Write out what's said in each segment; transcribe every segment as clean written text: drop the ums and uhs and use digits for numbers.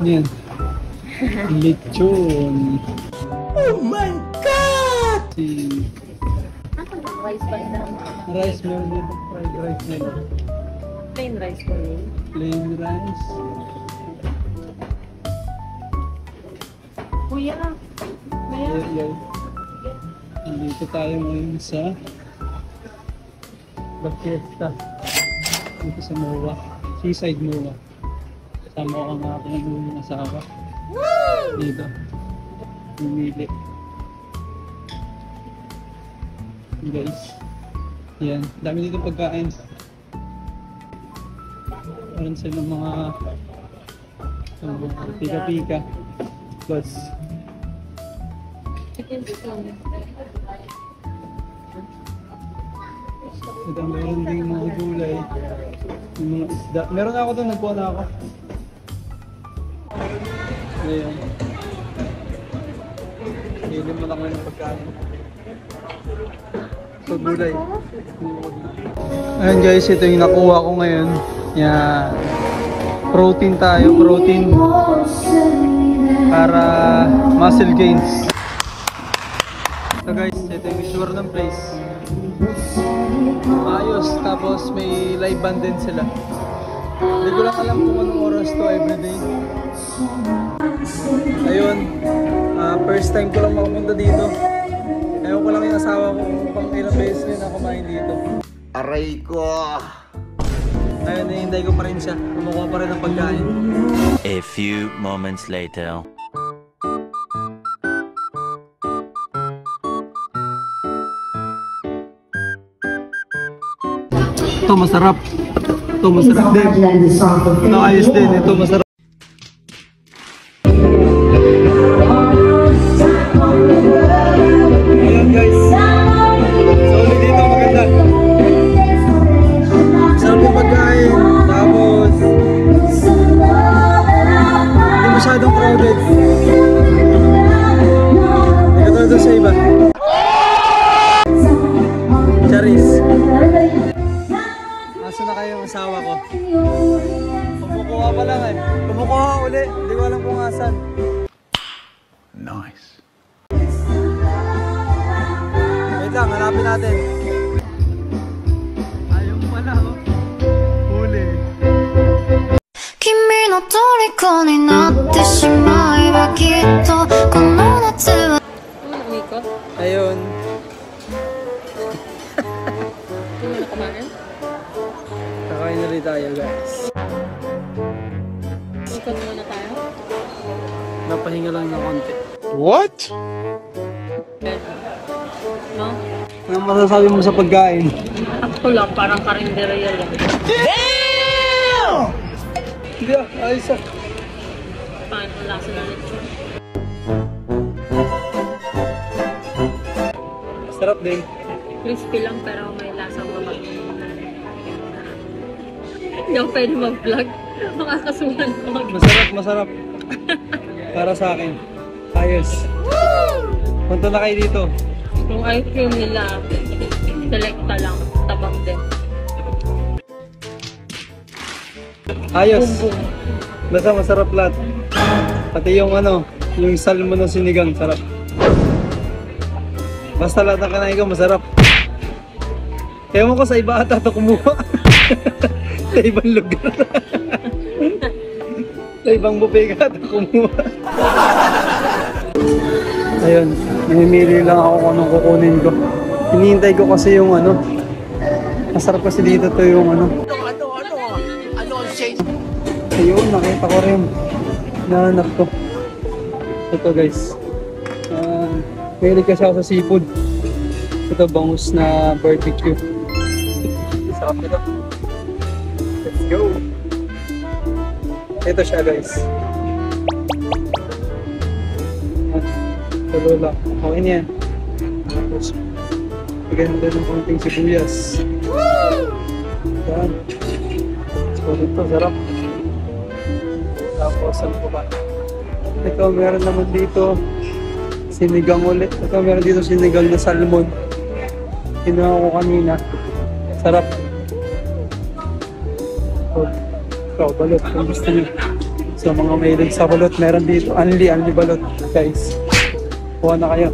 Yan. Lechon. Oh my God! Rice pa rin. Rice meron dito. Fried rice na yun. Plain rice po yun. Plain rice. Kuya, Yan. Dito tayo ngayon sa La Fiesta. Dito sa MOA. Seaside MOA. Kasama ko ang aking asawa. Dito. Pumili. Guys. Yan. Dami dito pagkain. Meron silang mga pika-pika. Plus chicken skin. ito, meron din mga gulay. Yung mga isda. Meron ako doon, nagkuha na ako. Ayan. Hilim mo lang ko ng pagkain. So, gulay. Ayan guys, ito yung nakuha ko ngayon. Yan. Protein tayo, protein. Para muscle gains. So guys, ito yung itsura ng place. Ayos, tapos may live band din sila. Hindi ko lang alam kung anong oras to everyday. Ayun, first time ko lang makapunta dito. Ewan ko lang yung asawa ko kung pang ilang beses niya na kumain dito. Aray ko! Ayun, nahihintay ko pa rin siya. Kumukuha pa rin ng pagkain. A few moments later. Ito masarap. Ito masarap din. Ito ayos din. Ito masarap. Ayan guys. Solid dito, maganda. Sarap yung pagkain. Tapos hindi masyadong crowded. Hindi ka tulad sa iba. Charis. Asa na kayo ang asawa ko? Kumukuha pa lang eh. Kumukuha uli. Hindi ko alam kung asan. Nice. Wait lang, hanapin natin. Ayaw mo pala oh. Huli. 君の虜になってしまえばきっとこの夏は Ayun. Hindi mo na kumain? Kakain na rin tayo guys. Ikot muna tayo? Napahinga lang ng konti. What? No? Ano masasabi mo sa pagkain? Ako lang, parang karinderya lang. Hindi ah, ayos ah. Paano ang lasa ng lechon? Sarap din. Crispy lang pero may lasang mamag. Hindi ako pwede mag-vlog. Makakasuhan ko mag Masarap, masarap. Para sa akin. Ayos. Punta na kayo dito. Yung ice cream nila, selecta lang. Tabang din. Ayos. Bumbong. Basta masarap lahat. Pati yung ano, yung salmon ng sinigang, sarap. Basta lahat ng kanain ko, masarap. Ewan ko sa iba ata ito kumuha. Sa ibang lugar. Sa ibang buffet ka ata kumuha. Ayun, namimili lang ako kung anong kukunin ko. Hinihintay ko kasi yung ano. Masarap kasi dito to yung ano. Ano ang shade? Ayun, nakita ko rin. Nahanap ko. Ito guys. Mahilig kasi ako sa seafood. Ito bangus na barbecue. Sarap ito. Let's go! Ito siya guys. Tulo lang. Okay niyan. Tapos, bigyan din ng konting sibuyas. Yan. So ito, sarap. Tapos, ano pa ba? Ito, meron naman dito sinigang ulit. Ito, meron dito sinigang na salmon. Kinuha ko kanina. Sarap. So, ikaw, balot. Kung gusto nyo. So mga mahilig sa balot, meron dito. Only balot, guys. Kuha na kayo.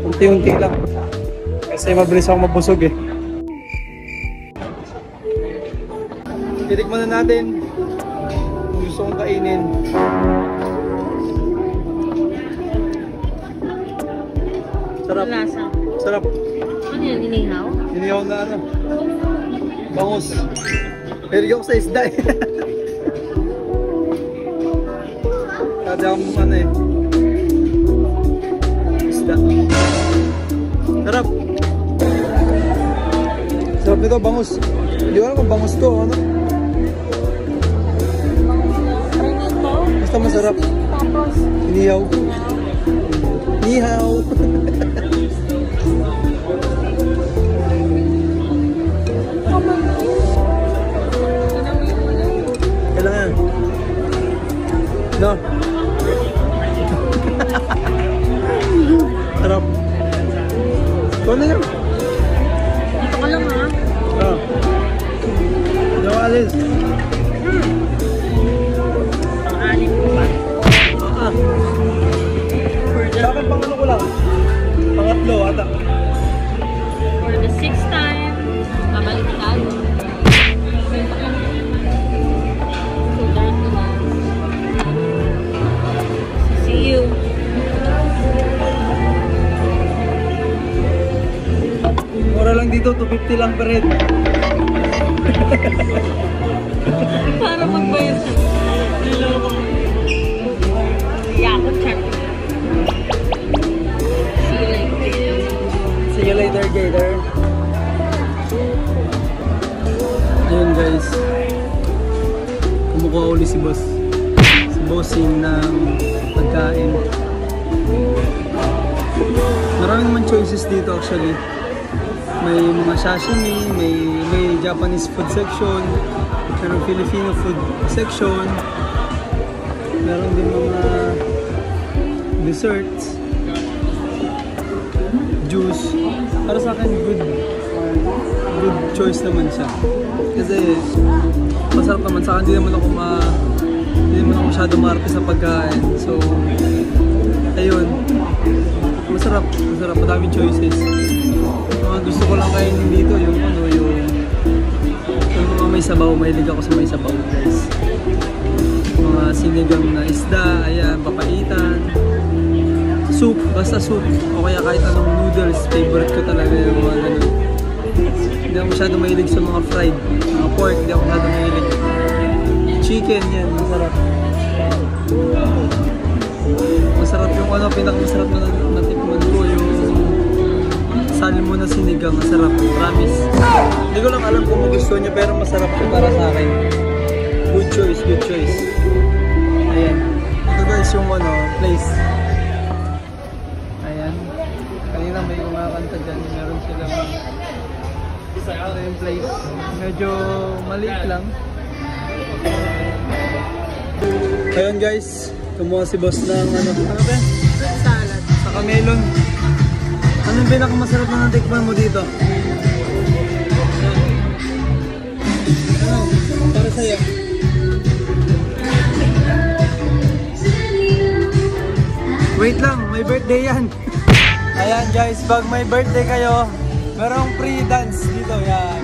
Unti-unti lang. Kasi mabilis akong mabusog eh. Titikman na natin kung gusto kong kainin. Sarap. Lasa. Sarap. Ano yun? Inihaw? Inihaw na ano. Bangus. Pero ako sa isda eh. Kada akong ano eh. Isda. Sarap. Sarap nito, bangus. Hindi ko alam kung bangus to, ano? Basta masarap. Tapos, Inihaw. Inihaw. Kailangan. No. Sarap. Kung ano yan? dito ka lang ha. Ah. Hindi ako alis. Pang-anim ko ba? Ah. Sa akin pang ano ko lang. Pangatlo ata. For the 6th time, babalik tayo. So, dark na. See you. Mura lang dito, 250 lang per head. Para magbayad siya. Niloko. Yeah, ako check. See you later. See you later, Gator. Ayun guys. Kumukuha uli si boss. Si bossing ng pagkain. Maraming naman choices dito actually. May mga sashimi, may Japanese food section, meron Filipino food section, meron din mga desserts, juice. Para sa akin, good choice naman siya. Kasi masarap naman sa akin, hindi naman ako masyado maarte sa pagkain. So, ayun. Masarap, madaming choices. Mga gusto ko lang kainin dito yung mga may sabaw, mahilig ako sa may sabaw guys. Mga sinigang na isda, ayan, papaitan, soup, basta soup, o kaya kahit anong noodles, favorite ko talaga yung mga ganun. Hindi ako masyado mahilig sa mga fried, mga pork, hindi ako masyado mahilig. Chicken, yan, masarap. Masarap yung pinakamasarap na natikman ko yung salmon na sinigang, masarap, promise. Hindi ko lang alam kung magustuhan niya pero masarap siya para sa akin. Good choice. Ayan. Ito guys yung place. Ayan. Kanina may kumakanta dyan. Meron silang yung place. Medyo maliit lang. Ayun guys. Kumuha si boss ng fruit Salad. saka melon. Anong pinakamasarap na natikman mo dito? Para sa'yo. Wait lang, may birthday yan. Ayan guys, pag may birthday kayo, merong free dance dito. Yan.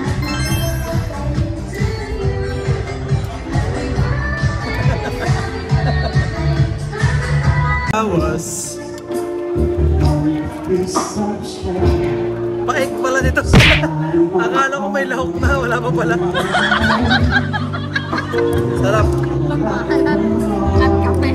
Awas. Paik pala nito. Akala ko may lahok na, wala pa pala. Sarap. At kape.